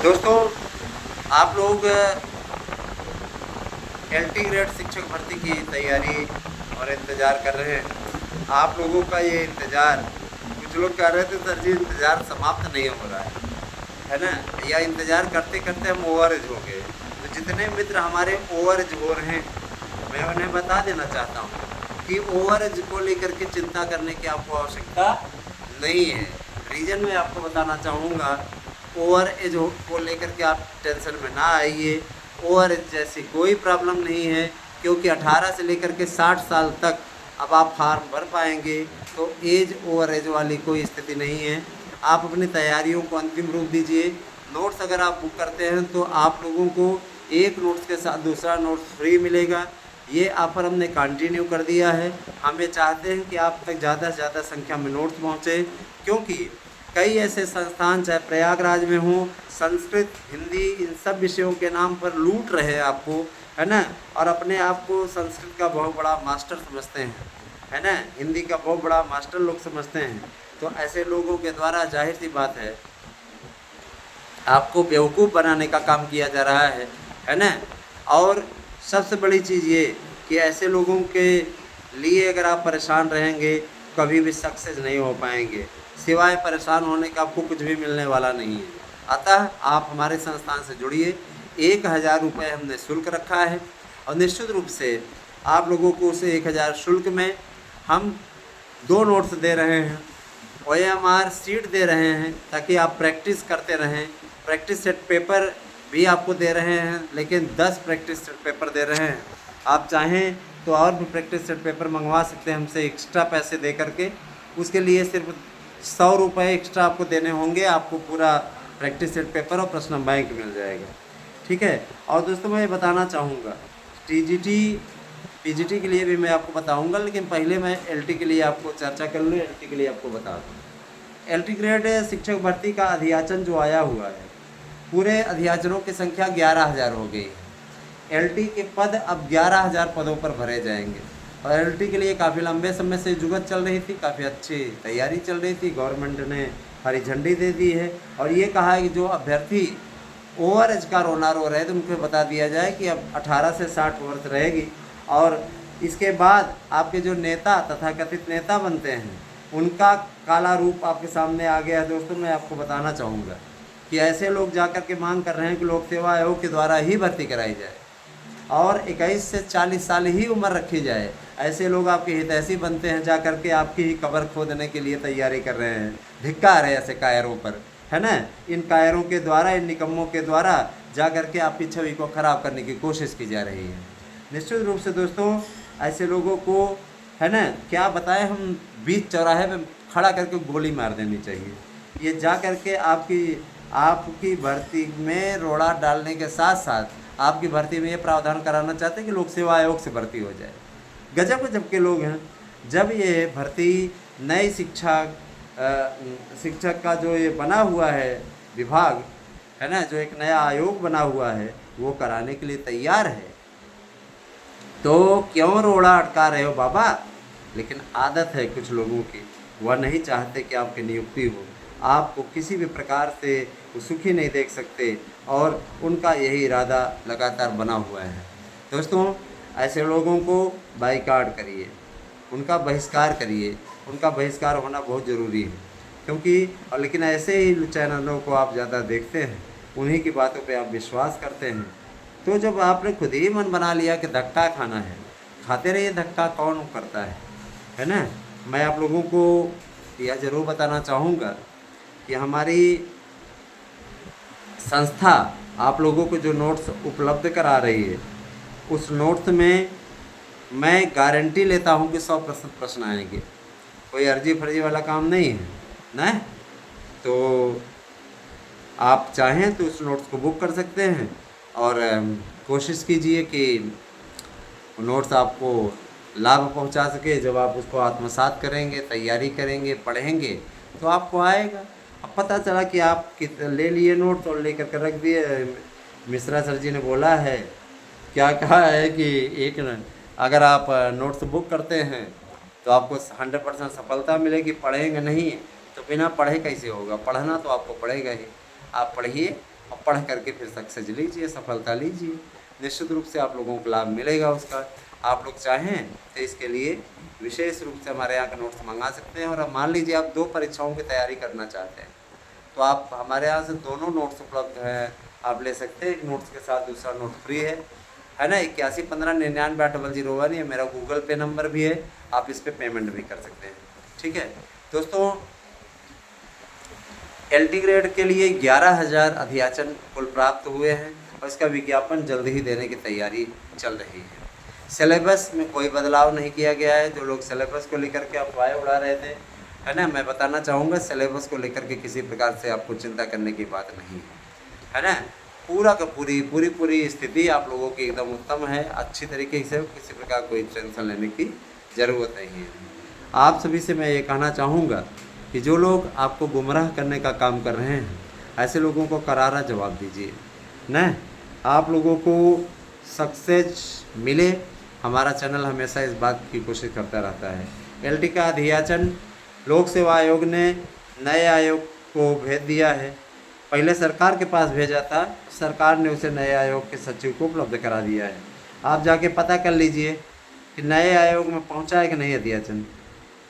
दोस्तों, आप लोग एलटी ग्रेड शिक्षक भर्ती की तैयारी और इंतज़ार कर रहे हैं। आप लोगों का ये इंतज़ार, कुछ लोग कह रहे थे सर जी इंतज़ार समाप्त नहीं हो रहा है ना, या इंतज़ार करते करते हम ओवर एज हो गए। तो जितने मित्र हमारे ओवर एज हो रहे हैं, मैं उन्हें बता देना चाहता हूँ कि ओवर एज को लेकर के चिंता करने की आपको आवश्यकता नहीं है। रीज़न मैं आपको बताना चाहूँगा, ओवर एज को लेकर के आप टेंशन में ना आइए। ओवर एज जैसी कोई प्रॉब्लम नहीं है, क्योंकि 18 से लेकर के 60 साल तक अब आप फार्म भर पाएंगे। तो एज ओवर एज वाली कोई स्थिति नहीं है। आप अपनी तैयारियों को अंतिम रूप दीजिए। नोट्स अगर आप बुक करते हैं तो आप लोगों को एक नोट्स के साथ दूसरा नोट्स फ्री मिलेगा। ये ऑफ़र हमने कंटिन्यू कर दिया है। हम ये चाहते हैं कि आप तक ज़्यादा से ज़्यादा संख्या में नोट्स पहुँचे, क्योंकि कई ऐसे संस्थान चाहे प्रयागराज में हों, संस्कृत, हिंदी, इन सब विषयों के नाम पर लूट रहे हैं आपको, है ना, और अपने आप को संस्कृत का बहुत बड़ा मास्टर समझते हैं, है ना, हिंदी का बहुत बड़ा मास्टर लोग समझते हैं। तो ऐसे लोगों के द्वारा जाहिर सी बात है आपको बेवकूफ़ बनाने का काम किया जा रहा है ना। और सबसे बड़ी चीज़ ये कि ऐसे लोगों के लिए अगर आप परेशान रहेंगे कभी भी सक्सेस नहीं हो पाएंगे। सिवाय परेशान होने का आपको कुछ भी मिलने वाला नहीं है। अतः आप हमारे संस्थान से जुड़िए। 1000 रुपये हमने शुल्क रखा है, और निश्चित रूप से आप लोगों को उस 1000 शुल्क में हम 2 नोट्स दे रहे हैं, OMR सीट दे रहे हैं ताकि आप प्रैक्टिस करते रहें। प्रैक्टिस सेट पेपर भी आपको दे रहे हैं, लेकिन 10 प्रैक्टिस सेट पेपर दे रहे हैं। आप चाहें तो और भी प्रैक्टिस सेट पेपर मंगवा सकते हैं हमसे एक्स्ट्रा पैसे दे करके। उसके लिए सिर्फ 100 रुपये एक्स्ट्रा आपको देने होंगे। आपको पूरा प्रैक्टिस सेट पेपर और प्रश्न बैंक मिल जाएगा, ठीक है। और दोस्तों, मैं ये बताना चाहूँगा TGT PGT के लिए भी मैं आपको बताऊंगा, लेकिन पहले मैं LT के लिए आपको चर्चा कर लूँ। LT के लिए आपको बता दूँ, LT ग्रेड शिक्षक भर्ती का अधियाचन जो आया हुआ है, पूरे अधियाचनों की संख्या 11,000 हो गई है। LT के पद अब 11,000 पदों पर भरे जाएंगे, और LT के लिए काफ़ी लंबे समय से जुगत चल रही थी, काफ़ी अच्छी तैयारी चल रही थी। गवर्नमेंट ने हरी झंडी दे दी है, और ये कहा है कि जो अभ्यर्थी ओवर एज का रोना रो रहे थे उनको बता दिया जाए कि अब 18 से 60 वर्ष रहेगी। और इसके बाद आपके जो नेता तथा कथित नेता बनते हैं, उनका काला रूप आपके सामने आ गया है। दोस्तों, मैं आपको बताना चाहूँगा कि ऐसे लोग जाकर के मांग कर रहे हैं कि लोक सेवा आयोग के द्वारा ही भर्ती कराई जाए, और 21 से 40 साल ही उम्र रखी जाए। ऐसे लोग आपके हितैषी बनते हैं, जा करके आपकी ही कब्र खोदने के लिए तैयारी कर रहे हैं। धिक्कार है ऐसे कायरों पर, है ना। इन कायरों के द्वारा, इन निकम्मों के द्वारा जा करके आपकी छवि को ख़राब करने की कोशिश की जा रही है। निश्चित रूप से दोस्तों, ऐसे लोगों को, है ना, क्या बताएं हम, बीच चौराहे पे खड़ा करके गोली मार देनी चाहिए। ये जा करके आपकी भर्ती में रोड़ा डालने के साथ साथ आपकी भर्ती में ये प्रावधान कराना चाहते हैं कि लोक सेवा आयोग से भर्ती हो जाए। गजब के लोग हैं। जब ये भर्ती नई शिक्षक का जो ये बना हुआ है विभाग, है ना, जो एक नया आयोग बना हुआ है, वो कराने के लिए तैयार है, तो क्यों रोड़ा अटका रहे हो बाबा। लेकिन आदत है कुछ लोगों की, वह नहीं चाहते कि आपकी नियुक्ति हो, आपको किसी भी प्रकार से वो सुखी नहीं देख सकते, और उनका यही इरादा लगातार बना हुआ है। दोस्तों, ऐसे लोगों को बाइकाट करिए, उनका बहिष्कार करिए। उनका बहिष्कार होना बहुत ज़रूरी है, क्योंकि लेकिन ऐसे ही चैनलों को आप ज़्यादा देखते हैं, उन्हीं की बातों पे आप विश्वास करते हैं। तो जब आपने खुद ही मन बना लिया कि धक्का खाना है, खाते रहिए। धक्का कौन करता है ना। मैं आप लोगों को यह ज़रूर बताना चाहूँगा कि हमारी संस्था आप लोगों को जो नोट्स उपलब्ध करा रही है, उस नोट्स में मैं गारंटी लेता हूँ कि 100% प्रश्न आएंगे। कोई अर्जी फर्जी वाला काम नहीं है ना। तो आप चाहें तो उस नोट्स को बुक कर सकते हैं, और कोशिश कीजिए कि नोट्स आपको लाभ पहुंचा सके। जब आप उसको आत्मसात करेंगे, तैयारी करेंगे, पढ़ेंगे, तो आपको आएगा। अब पता चला कि आप ले लिए नोट्स और लेकर के रख दिए। मिश्रा सर जी ने बोला है, क्या कहा है कि अगर आप नोट्स बुक करते हैं तो आपको 100% सफलता मिलेगी। पढ़ेंगे नहीं तो बिना पढ़े कैसे होगा। पढ़ना तो आपको पड़ेगा ही। आप पढ़िए, और पढ़ करके फिर सक्सेस लीजिए, सफलता लीजिए। निश्चित रूप से आप लोगों को लाभ मिलेगा उसका। आप लोग चाहें तो इसके लिए विशेष रूप से हमारे यहाँ का नोट्स मंगा सकते हैं। और अब मान लीजिए आप 2 परीक्षाओं की तैयारी करना चाहते हैं तो आप हमारे यहाँ से दोनों नोट्स उपलब्ध हैं, आप ले सकते हैं। एक नोट्स के साथ दूसरा नोट फ्री है ना। 8115998001 ये मेरा गूगल पे नंबर भी है, आप इस पर पेमेंट भी कर सकते हैं। ठीक है दोस्तों, LT ग्रेड के लिए 11,000 अध्याचन कुल प्राप्त हुए हैं और इसका विज्ञापन जल्द ही देने की तैयारी चल रही है। सिलेबस में कोई बदलाव नहीं किया गया है। जो लोग सिलेबस को लेकर के अफवाहें उड़ा रहे थे, है ना, मैं बताना चाहूँगा सिलेबस को लेकर के किसी प्रकार से आपको चिंता करने की बात नहीं है ना। पूरा का पूरी स्थिति आप लोगों की एकदम उत्तम है, अच्छी तरीके से, किसी प्रकार कोई टेंशन लेने की ज़रूरत नहीं है। आप सभी से मैं ये कहना चाहूँगा कि जो लोग आपको गुमराह करने का काम कर रहे हैं, ऐसे लोगों को करारा जवाब दीजिए न। आप लोगों को सक्सेस मिले, हमारा चैनल हमेशा इस बात की कोशिश करता रहता है। LT का अध्याचन लोक सेवा आयोग ने नए आयोग को भेज दिया है। पहले सरकार के पास भेजा था, सरकार ने उसे नए आयोग के सचिव को उपलब्ध करा दिया है। आप जाके पता कर लीजिए कि नए आयोग में पहुंचा है कि नहीं अध्याचन,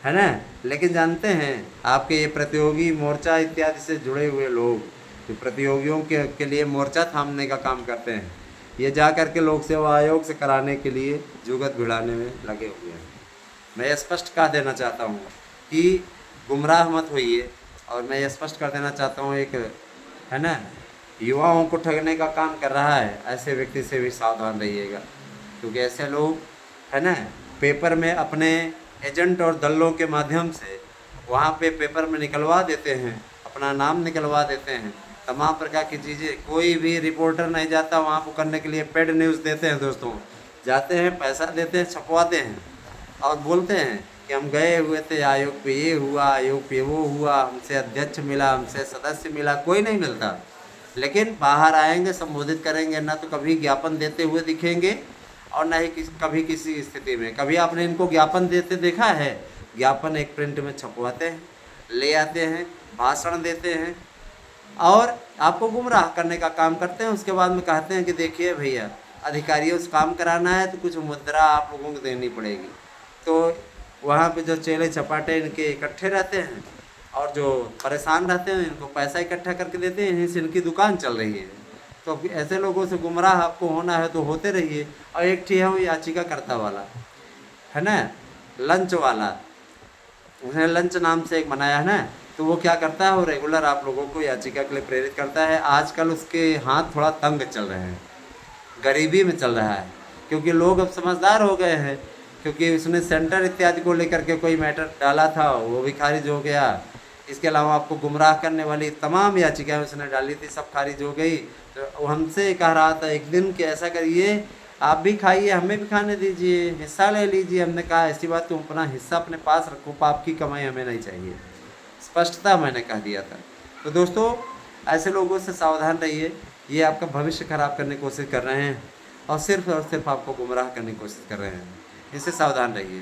है ना। लेकिन जानते हैं आपके ये प्रतियोगी मोर्चा इत्यादि से जुड़े हुए लोग, जो प्रतियोगियों के लिए मोर्चा थामने का काम करते हैं, ये जा कर के लोक सेवा आयोग से कराने के लिए जुगत भिड़ाने में लगे हुए हैं। मैं स्पष्ट कह देना चाहता हूँ कि गुमराह मत होइए। और मैं ये स्पष्ट कर देना चाहता हूँ, एक है ना युवाओं को ठगने का काम कर रहा है, ऐसे व्यक्ति से भी सावधान रहिएगा। क्योंकि ऐसे लोग, है ना, पेपर में अपने एजेंट और दल्लों के माध्यम से वहाँ पे पेपर में निकलवा देते हैं, अपना नाम निकलवा देते हैं, तमाम प्रकार की चीज़ें। कोई भी रिपोर्टर नहीं जाता वहाँ पर करने के लिए, पेड न्यूज़ देते हैं दोस्तों, जाते हैं, पैसा देते हैं, छपवाते हैं और बोलते हैं कि हम गए हुए थे आयोग पे, ये हुआ, आयोग पे वो हुआ, हमसे अध्यक्ष मिला, हमसे सदस्य मिला। कोई नहीं मिलता। लेकिन बाहर आएंगे, संबोधित करेंगे, ना तो कभी ज्ञापन देते हुए दिखेंगे और ना ही कभी किसी स्थिति में। कभी आपने इनको ज्ञापन देते देखा है? ज्ञापन एक प्रिंट में छपवाते हैं, ले आते हैं, भाषण देते हैं और आपको गुमराह करने का काम करते हैं। उसके बाद में कहते हैं कि देखिए भैया, अधिकारियों से काम कराना है तो कुछ मुद्रा आप लोगों को देनी पड़ेगी। तो वहाँ पे जो चेले चपाटे इनके इकट्ठे रहते हैं और जो परेशान रहते हैं, इनको पैसा इकट्ठा करके देते हैं, इन्हीं से इनकी दुकान चल रही है। तो ऐसे लोगों से गुमराह आपको होना है तो होते रहिए। और एक ठीक है वो याचिकाकर्ता वाला, है ना, लंच वाला, उसने लंच नाम से एक बनाया है ना, तो वो क्या करता है, वो रेगुलर आप लोगों को याचिका के लिए प्रेरित करता है। आजकल उसके हाथ थोड़ा तंग चल रहे हैं, गरीबी में चल रहा है, क्योंकि लोग अब समझदार हो गए हैं। क्योंकि उसने सेंटर इत्यादि को लेकर के कोई मैटर डाला था, वो भी खारिज हो गया। इसके अलावा आपको गुमराह करने वाली तमाम याचिकाएं उसने डाली थी, सब खारिज हो गई। तो वो हमसे कह रहा था एक दिन कि ऐसा करिए, आप भी खाइए, हमें भी खाने दीजिए, हिस्सा ले लीजिए। हमने कहा ऐसी बात, तुम अपना हिस्सा अपने पास रखो, पाप की कमाई हमें नहीं चाहिए। स्पष्टता मैंने कह दिया था। तो दोस्तों, ऐसे लोगों से सावधान रहिए, ये आपका भविष्य खराब करने की कोशिश कर रहे हैं और सिर्फ आपको गुमराह करने की कोशिश कर रहे हैं। इससे सावधान रहिए।